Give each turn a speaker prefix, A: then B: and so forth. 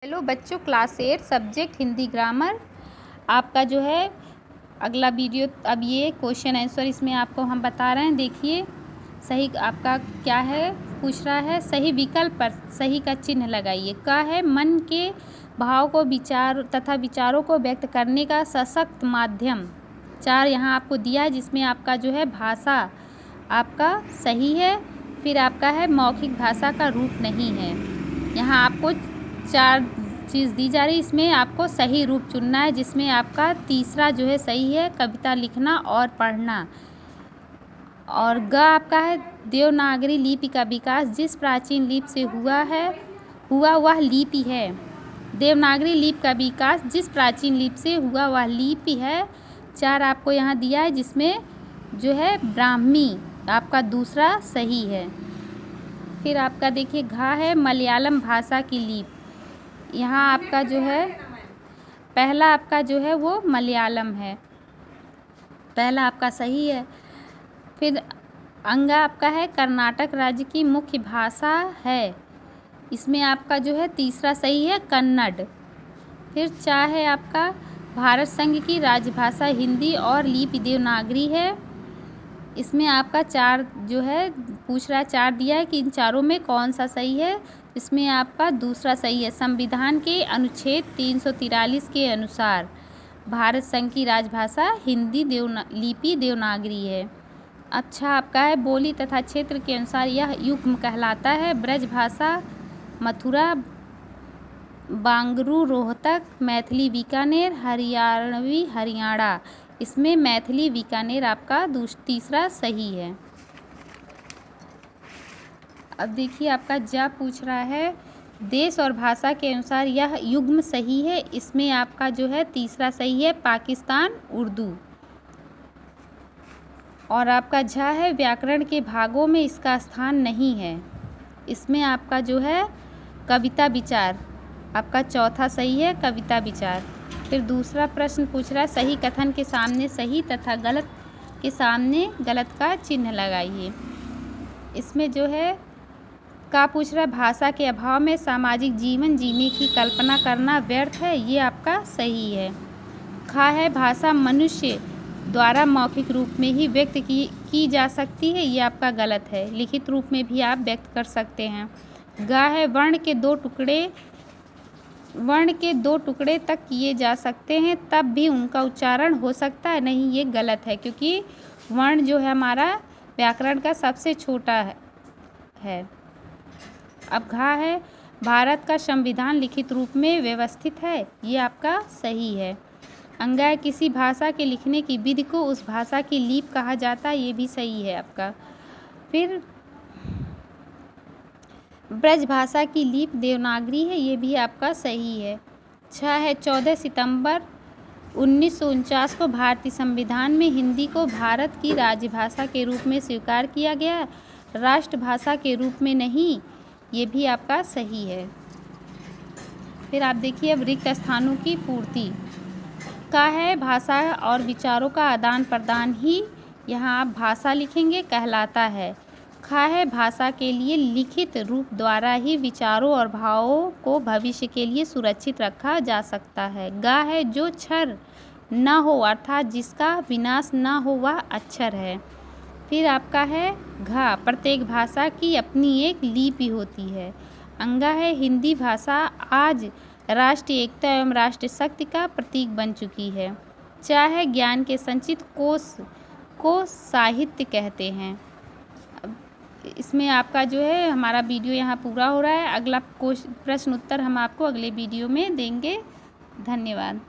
A: Hello बच्चों, class 8 subject Hindi grammar आपका जो है अगला वीडियो। अब ये क्वेश्चन आंसर इसमें आपको हम बता रहे हैं। देखिए सही आपका क्या है, पूछ रहा है सही विकल्प पर सही का चिन्ह लगाइए। का है मन के भाव को विचार तथा विचारों को व्यक्त करने का सशक्त माध्यम। 4 यहाँ आपको दिया है, जिसमें आपका जो है भाषा आपका सही है। फिर आपका है मौखिक भाषा का रूप नहीं है। यहाँ आपको 4 चीज़ दी जा रही, इसमें आपको सही रूप चुनना है, जिसमें आपका तीसरा जो है सही है, कविता लिखना और पढ़ना। और ग आपका है देवनागरी लिपि का विकास जिस प्राचीन लिपि से हुआ वह लिपि है। देवनागरी लिपि का विकास जिस प्राचीन लिपि से हुआ वह लिपि है। 4 आपको यहाँ दिया है, जिसमें जो है ब्राह्मी आपका दूसरा सही है। फिर आपका देखिए घा है मलयालम भाषा की लिपि। यहाँ आपका जो है पहला आपका जो है वो मलयालम है, पहला आपका सही है। फिर अंगा आपका है कर्नाटक राज्य की मुख्य भाषा है, इसमें आपका जो है तीसरा सही है कन्नड़। फिर चा है आपका भारत संघ की राजभाषा हिंदी और लिपि देवनागरी है, इसमें आपका 4 जो है पूछ रहा है, 4 दिया है कि इन चारों में कौन सा सही है। इसमें आपका दूसरा सही है। संविधान के अनुच्छेद 343 के अनुसार भारत संघ की राजभाषा हिंदी लिपि देवनागरी है। अच्छा आपका है बोली तथा क्षेत्र के अनुसार यह युग्म कहलाता है। ब्रज भाषा मथुरा बांगरू रोहतक मैथिली बीकानेर हरियाणवी हरियाणा, इसमें मैथिली बीकानेर आपका तीसरा सही है। अब देखिए आपका जा पूछ रहा है देश और भाषा के अनुसार यह युग्म सही है, इसमें आपका जो है तीसरा सही है पाकिस्तान उर्दू। और आपका झा है व्याकरण के भागों में इसका स्थान नहीं है, इसमें आपका जो है कविता विचार आपका चौथा सही है कविता विचार। फिर दूसरा प्रश्न पूछ रहा है सही कथन के सामने सही तथा गलत के सामने गलत का चिन्ह लगाइए। इसमें जो है का पूछ रहा है भाषा के अभाव में सामाजिक जीवन जीने की कल्पना करना व्यर्थ है, ये आपका सही है। खा है भाषा मनुष्य द्वारा मौखिक रूप में ही व्यक्त की जा सकती है, ये आपका गलत है, लिखित रूप में भी आप व्यक्त कर सकते हैं। गा है वर्ण के दो टुकड़े तक किए जा सकते हैं तब भी उनका उच्चारण हो सकता है, नहीं ये गलत है, क्योंकि वर्ण जो है हमारा व्याकरण का सबसे छोटा है। अब घा है भारत का संविधान लिखित रूप में व्यवस्थित है, ये आपका सही है। अंगा है किसी भाषा के लिखने की विधि को उस भाषा की लिपि कहा जाता है, ये भी सही है आपका। फिर ब्रज भाषा की लिपि देवनागरी है, ये भी आपका सही है। 6 है 14 सितंबर 1949 को भारतीय संविधान में हिंदी को भारत की राजभाषा के रूप में स्वीकार किया गया, राष्ट्रभाषा के रूप में नहीं, ये भी आपका सही है। फिर आप देखिए अब रिक्त स्थानों की पूर्ति का है भाषा और विचारों का आदान प्रदान ही, यहाँ आप भाषा लिखेंगे, कहलाता है। खा है भाषा के लिए लिखित रूप द्वारा ही विचारों और भावों को भविष्य के लिए सुरक्षित रखा जा सकता है। गा है जो क्षर न हो अर्थात जिसका विनाश न हो वह अक्षर है। फिर आपका है घा प्रत्येक भाषा की अपनी एक लिपि होती है। अंगा है हिंदी भाषा आज राष्ट्रीय एकता एवं राष्ट्रीय शक्ति का प्रतीक बन चुकी है। चा है ज्ञान के संचित कोश को साहित्य कहते हैं। इसमें आपका जो है हमारा वीडियो यहाँ पूरा हो रहा है। अगला प्रश्न उत्तर हम आपको अगले वीडियो में देंगे। धन्यवाद।